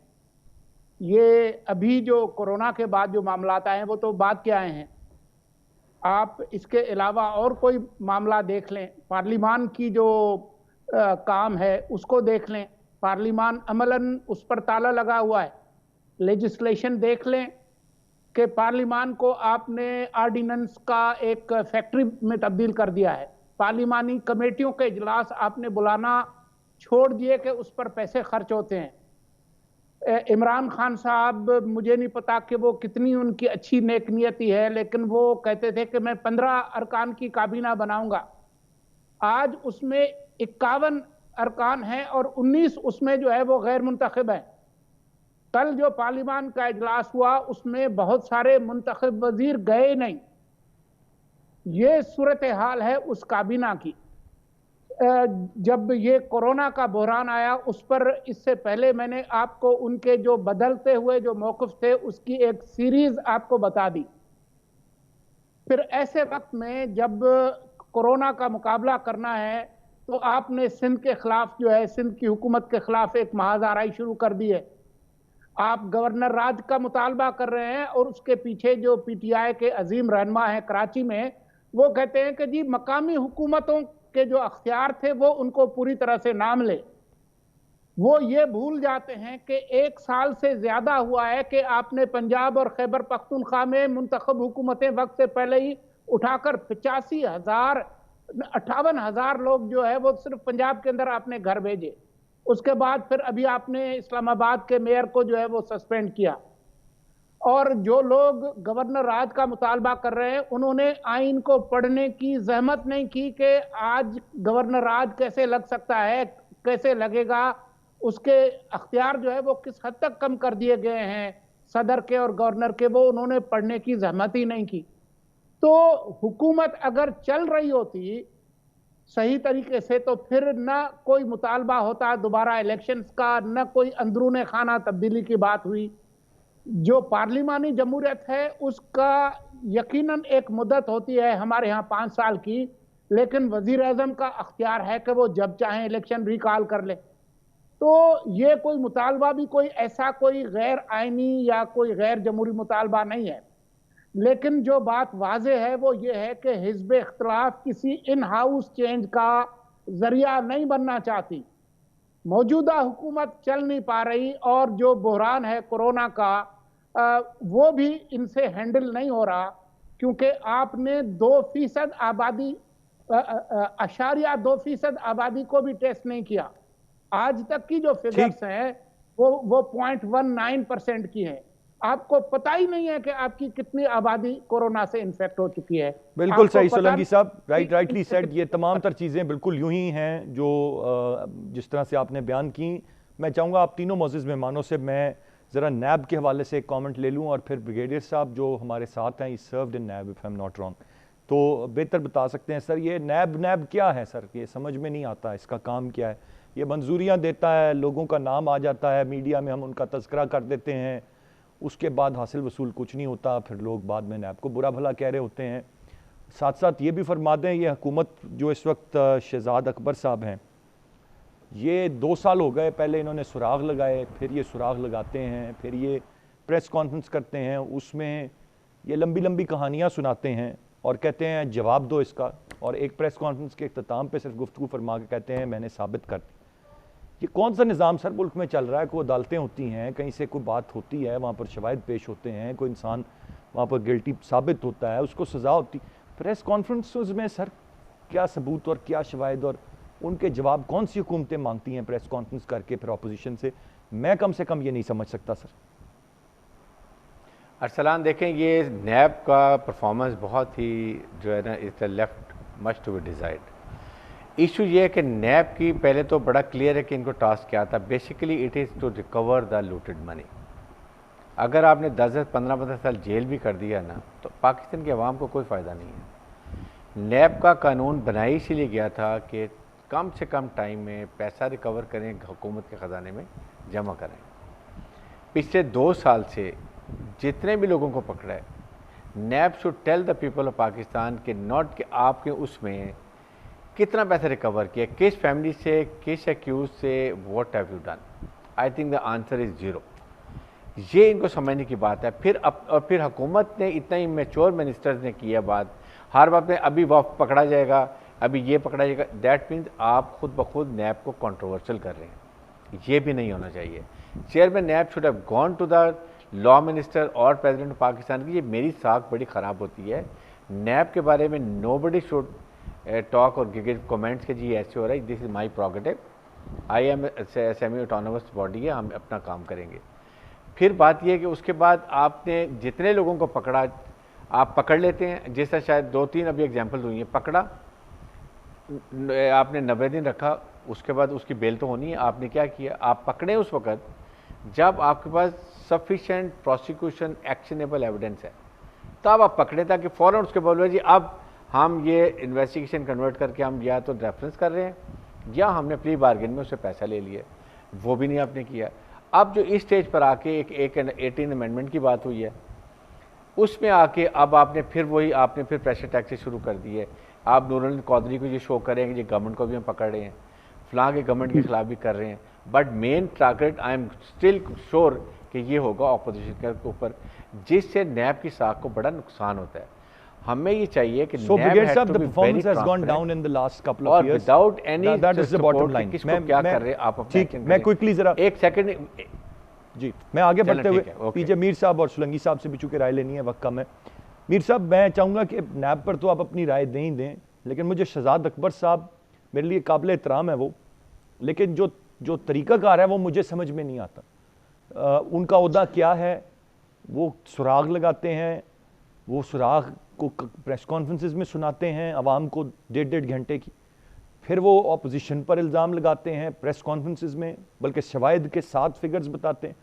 یہ ابھی جو کورونا کے بعد جو معاملات آئے ہیں وہ تو بعد کے آئے ہیں۔ آپ اس کے علاوہ اور کوئی معاملہ دیکھ لیں، پارلیمان کی جو کام ہے اس کو دیکھ لیں، پارلیمان عملاً اس پر تالا لگا ہوا ہے۔ لیجسلیشن دیکھ لیں کہ پارلیمان کو آپ نے آرڈیننس کا ایک فیکٹری میں تبدیل کر دیا ہے۔ پارلیمانی کمیٹیوں کے اجلاس آپ نے بلانا چھوڑ دیے کہ اس پر پیسے خرچ ہوتے ہیں۔ عمران خان صاحب، مجھے نہیں پتا کہ وہ کتنی ان کی اچھی نیک نیتی ہے، لیکن وہ کہتے تھے کہ میں 15 ارکان کی کابینہ بناؤں گا۔ آج اس میں 51 ارکان ہیں اور 19 اس میں جو ہے وہ غیر منتخب ہیں۔ کل جو پارلیمان کا اجلاس ہوا اس میں بہت سارے منتخب وزیر گئے نہیں۔ یہ صورتحال ہے اس کابینہ کی۔ جب یہ کورونا کا بحران آیا اس پر اس سے پہلے میں نے آپ کو ان کے جو بدلتے ہوئے جو موقف تھے اس کی ایک سیریز آپ کو بتا دی۔ پھر ایسے وقت میں جب کورونا کا مقابلہ کرنا ہے تو آپ نے سندھ کے خلاف جو ہے، سندھ کی حکومت کے خلاف ایک محاذ آرائی شروع کر دی ہے۔ آپ گورنر راج کا مطالبہ کر رہے ہیں اور اس کے پیچھے جو پی ٹی آئی کے عظیم رہنما ہیں کراچی میں، وہ کہتے ہیں کہ جی مقامی حکومتوں کے جو اختیار تھے وہ ان کو پوری طرح سے نام لے۔ وہ یہ بھول جاتے ہیں کہ 1 سال سے زیادہ ہوا ہے کہ آپ نے پنجاب اور خیبر پختونخوا میں منتخب حکومتیں وقت سے پہلے ہی اٹھا کر 85,000 58,000 لوگ جو ہے وہ صرف پنجاب کے اندر آپ نے گھر بھیجے۔ اس کے بعد پھر ابھی آپ نے اسلام آباد کے میئر کو جو ہے وہ سسپینڈ کیا۔ اور جو لوگ گورنر راج کا مطالبہ کر رہے ہیں انہوں نے آئین کو پڑھنے کی زحمت نہیں کی کہ آج گورنر راج کیسے لگ سکتا ہے، کیسے لگے گا، اس کے اختیار جو ہے وہ کس حد تک کم کر دیے گئے ہیں صدر کے اور گورنر کے، وہ انہوں نے پڑھنے کی زحمت ہی نہیں کی۔ تو حکومت اگر چل رہی ہوتی صحیح طریقے سے تو پھر نہ کوئی مطالبہ ہوتا دوبارہ الیکشنز کا، نہ کوئی اندرون خانہ تبدیلی کی بات ہوئی۔ جو پارلیمانی جمہوریت ہے اس کا یقیناً ایک مدت ہوتی ہے ہمارے ہاں 5 سال کی، لیکن وزیر اعظم کا اختیار ہے کہ وہ جب چاہیں الیکشن ریکال کر لے۔ تو یہ کوئی مطالبہ بھی کوئی ایسا کوئی غیر آئینی یا کوئی غیر جمہوری مطالبہ نہیں ہے، لیکن جو بات واضح ہے وہ یہ ہے کہ حزب اختلاف کسی ان ہاؤس چینج کا ذریعہ نہیں بننا چاہتی۔ موجودہ حکومت چل نہیں پا رہی اور جو بحران ہے کورونا کا وہ بھی ان سے ہینڈل نہیں ہو رہا، کیونکہ آپ نے 2% آبادی 2% آبادی کو بھی ٹیسٹ نہیں کیا۔ آج تک کی جو فگرز ہیں وہ 0.19% کی ہیں۔ آپ کو پتہ ہی نہیں ہے کہ آپ کی کتنی آبادی کورونا سے انفیکٹ ہو چکی ہے۔ بالکل صحیح سولنگی صاحب، رائٹلی سیڈ۔ یہ تمام تر چیزیں بالکل یوں ہی ہیں جو جس طرح سے آپ نے بیان کی۔ میں چاہوں گا آپ تینوں معزز مہمانوں سے میں ذرا نیب کے حوالے سے ایک کامنٹ لے لوں، اور پھر بریگیڈیئر صاحب جو ہمارے ساتھ ہیں served in NAB if I am not wrong, تو بہتر بتا سکتے ہیں سر یہ نیب کیا ہے سر؟ یہ سمجھ میں نہیں آتا اس کا کام کیا ہے۔ یہ منظوریاں دیتا ہے، لوگوں کا نام آ جاتا ہے، میڈیا میں ہم ان کا تذکرہ کر دیتے ہیں، اس کے بعد حاصل وصول کچھ نہیں ہوتا، پھر لوگ بعد میں نیب کو برا بھلا کہہ رہے ہوتے ہیں۔ ساتھ ساتھ یہ بھی فرما دیں یہ حکومت جو اس وقت شہزاد اکبر صاحب ہیں، یہ 2 سال ہو گئے، پہلے انہوں نے سراغ لگائے، پھر یہ سراغ لگاتے ہیں، پھر یہ پریس کانفرنس کرتے ہیں، اس میں یہ لمبی لمبی کہانیاں سناتے ہیں اور کہتے ہیں جواب دو اس کا، اور ایک پریس کانفرنس کے اختتام پہ صرف گفتگو فرما کے کہتے ہیں میں نے ثابت کر دی۔ یہ کون سا نظام سر ملک میں چل رہا ہے؟ کوئی عدالتیں ہوتی ہیں، کہیں سے کوئی بات ہوتی ہے، وہاں پر شواہد پیش ہوتے ہیں، کوئی انسان وہاں پر گلٹی ثابت ہوتا ہے، اس کو سزا ہوتی۔ پریس کانفرنسز میں سر کیا ثبوت اور کیا شواہد اور ان کے جواب کون سی حکومتیں مانگتی ہیں پریس کانفرنس کر کے پھر اپوزیشن سے؟ میں کم سے کم یہ نہیں سمجھ سکتا سر۔ ارسلان دیکھیں یہ نیب کا پرفارمنس بہت ہی جو ہے نا it's left much to be desired. Issue یہ ہے کہ نیب کی پہلے تو بڑا کلیئر ہے کہ ان کو ٹاسک کیا تھا. Basically it is to recover the looted money. اگر آپ نے 10-15 سال جیل بھی کر دیا نا تو پاکستان کی عوام کو کوئی فائدہ نہیں ہے. نیب کا قانون بنائی اسی لیے گیا تھا کہ کم سے کم ٹائم میں پیسہ ریکور کریں, حکومت کے خزانے میں جمع کریں. پچھلے 2 سال سے جتنے بھی لوگوں کو پکڑا ہے, NAB should tell the people of Pakistan کہ ناٹ کہ آپ کے اس میں کتنا پیسہ ریکور کیا, کس فیملی سے, کس ایکیوز سے, what have you done. I think the answer is 0. یہ ان کو سمجھنے کی بات ہے. پھر حکومت نے اتنا ہی میچور منسٹرز نے کیا بات, ہر بات میں ابھی وقت پکڑا جائے گا, ابھی یہ پکڑا جائے گا. دیٹ مینس آپ خود بخود نیب کو کنٹروورشل کر رہے ہیں. یہ بھی نہیں ہونا چاہیے. Chairman NAB should have gone to the law minister اور پریزیڈنٹ آف پاکستان کی. یہ میری ساکھ بڑی خراب ہوتی ہے نیب کے بارے میں. نو بڈی شوڈ ٹاک اور گیو کمنٹس کہ جی ایسے ہو رہا ہے. This is my prerogative. I am semi autonomous body ہے, ہم اپنا کام کریں گے. پھر بات یہ ہے کہ اس کے بعد آپ نے جتنے لوگوں کو پکڑا, آپ پکڑ لیتے ہیں, جس طرح شاید 2-3 ابھی ایگزامپل ہوئی ہیں. پکڑا, آپ نے 90 دن رکھا, اس کے بعد اس کی بیل تو ہونی ہے. آپ نے کیا کیا, آپ پکڑے اس وقت جب آپ کے پاس سفیشینٹ پروسیکیوشن ایکشنیبل ایویڈنس ہے, تب آپ پکڑے تاکہ فوراً اس کے بولے جی اب ہم یہ انویسٹیگیشن کنورٹ کر کے ہم یا تو ریفرنس کر رہے ہیں یا ہم نے پری بارگین میں اسے پیسہ لے لیا. وہ بھی نہیں آپ نے کیا. اب جو اس سٹیج پر آ کے ایک 18 امینڈمنٹ کی بات ہوئی ہے, اس میں آ کے اب آپ نے پھر وہی آپ نے پھر پریشر ٹیکس شروع کر دی ہے. آپ نور الدین قادری کو یہ شو کریں کہ یہ گورنمنٹ کو بھی ہم پکڑ رہے ہیں, فلاں کے گورنمنٹ کے خلاف بھی کر رہے ہیں. But main target I am still sure کہ یہ ہوگا اپوزیشن کے اوپر, جس سے نیب کی ساکھ کو بڑا نقصان ہوتا ہے. ہمیں یہ چاہیے کہ So Brigadier Sahab, the performance has gone down in the last couple of years. without any that is the bottom line. کس کو کیا کر رہے ہیں آپ اپنے ایکشن میں quickly ذرا ایک سیکنڈ جی میں آگے بڑھتے ہوئے پی جے میر صاحب اور سلنگی صاحب سے بھی چونکہ رائے لینی ہے, وقت کم ہے. میر صاحب میں چاہوں گا کہ نیب پر تو آپ اپنی رائے دیں ہی دیں, لیکن مجھے شہزاد اکبر صاحب میرے لیے قابل احترام ہے وہ, لیکن جو طریقہ کار ہے وہ مجھے سمجھ میں نہیں آتا. ان کا عہدہ کیا ہے, وہ سراغ لگاتے ہیں, وہ سراغ کو پریس کانفرنسز میں سناتے ہیں عوام کو 1.5 گھنٹے کی, پھر وہ اپوزیشن پر الزام لگاتے ہیں پریس کانفرنسز میں, بلکہ شواہد کے ساتھ فگرز بتاتے ہیں.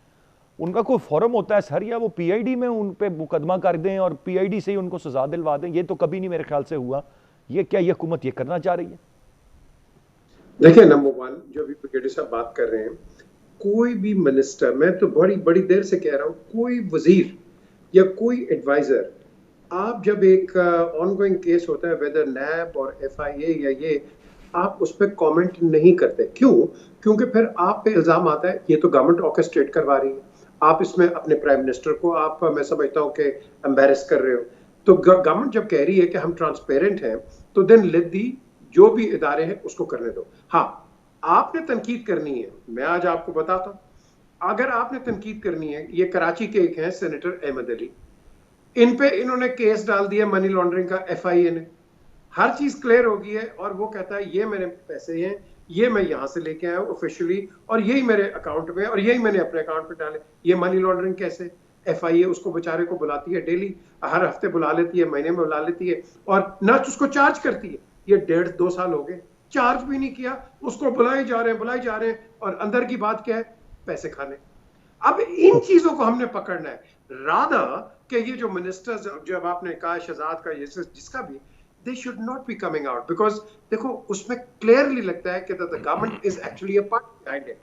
ان کا کوئی فورم ہوتا ہے سر, یا وہ پی آئی ڈی میں ان پہ مقدمہ کر دیں اور پی آئی ڈی سے ہی ان کو سزا دلوا دیں؟ یہ تو کبھی نہیں میرے خیال سے ہوا. یہ کیا یہ حکومت یہ کرنا چاہ رہی ہے؟ دیکھیں نمبر 1 جو ابھی بریگیڈیئر صاحب بات کر رہے ہیں, کوئی بھی منسٹر, میں تو بڑی دیر سے کہہ رہا ہوں, کوئی وزیر یا کوئی ایڈوائزر, آپ جب ایک آن گوئنگ کیس ہوتا ہے ویدر نیب اور ایف آئی اے یا یہ, آپ اس پہ کامنٹ نہیں کرتے. کیوں؟ کیونکہ پھر آپ پہ الزام آتا ہے یہ تو گورنمنٹ آرکسٹریٹ کروا رہی ہے, آپ اس میں اپنے پرائم منسٹر کو آپ میں سمجھتا ہوں کہ امبیرس کر رہے ہو. تو گورنمنٹ جب کہہ رہی ہے کہ ہم ٹرانسپیرنٹ ہیں, تو دین لیٹ دی جو بھی ادارے ہیں اس کو کرنے دو. ہاں آپ نے تنقید کرنی ہے, میں آج آپ کو بتاتا ہوں, اگر آپ نے تنقید کرنی ہے, یہ کراچی کے ایک ہیں سینیٹر احمد علی, ان پہ انہوں نے کیس ڈال دیا منی لانڈرنگ کا, ایف آئی اے نے, ہر چیز کلیئر ہو گئی ہے, اور وہ کہتا ہے یہ میرے پیسے ہیں, یہ میں یہاں سے لے کے آیا ہوں آفیشلی, اور یہی میرے اکاؤنٹ میں, اور یہی میں نے اپنے اکاؤنٹ پہ ڈالے. یہ منی لانڈرنگ کیسے؟ ایف آئی اے اس کو بیچارے کو بلاتی ہے ڈیلی, ہر ہفتے بلا لیتی ہے, مہینے میں بلا لیتی ہے, اور نہ اس کو چارج کرتی ہے. یہ 1.5-2 سال ہو گئے, چارج بھی نہیں کیا, اس کو بلائے جا رہے ہیں, اور اندر کی بات کیا ہے؟ پیسے کھانے. اب ان چیزوں کو ہم نے پکڑنا ہے, رادہ کہ یہ جو منسٹرز, جب آپ نے کہا شہزاد کا جس کا بھی, they should not be coming out, because دیکھو اس میں کلیئرلی لگتا ہے کہ the government is actually a part behind it.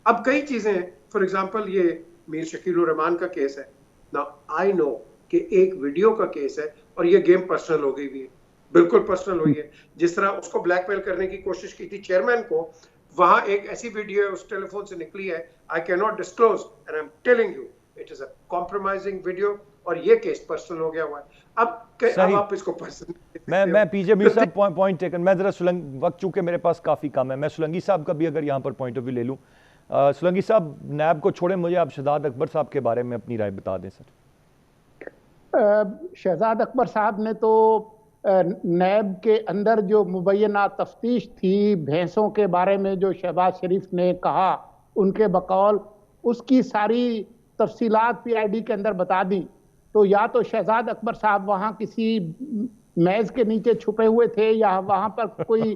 اب کئی چیزیں ہیں, فار ایگزامپل یہ میر شکیل الرحمان کا کیس ہے. Now I know کہ ایک ویڈیو کا کیس ہے, اور یہ گیم پرسنل ہو گئی بھی ہے, بالکل پرسنل ہوئی ہے. جس طرح اس کو بلیک میل کرنے کی کوشش کی تھی چیئرمین کو, وہاں ایک ایسی ویڈیو ہے اس ٹیلی فون سے نکلی ہے, I cannot disclose and I'm telling you it is a compromising video, اور یہ کیس پرسنل ہو گیا ہوا ہے. اب آپ اس کو پرسنل میں پی جے میر صاحب پوائنٹ ٹیکن, میں ذرا وقت چونکہ میرے پاس کافی کم ہے, میں سلنگی صاحب کا بھی اگر یہاں پر پوائنٹ آف ویو لے لوں. سلنگی صاحب نیب کو چھوڑیں, مجھے آپ شہزاد اکبر صاحب کے بارے میں اپنی رائے بتا دیں سر. شہزاد اکبر صاحب نے تو نیب کے اندر جو مبینہ تفتیش تھی بھینسوں کے بارے میں جو شہباز شریف نے کہا ان کے بقول, اس کی ساری تفصیلات پی آئی ڈی کے اندر بتا دیں. تو یا تو شہزاد اکبر صاحب وہاں کسی میز کے نیچے چھپے ہوئے تھے, یا وہاں پر کوئی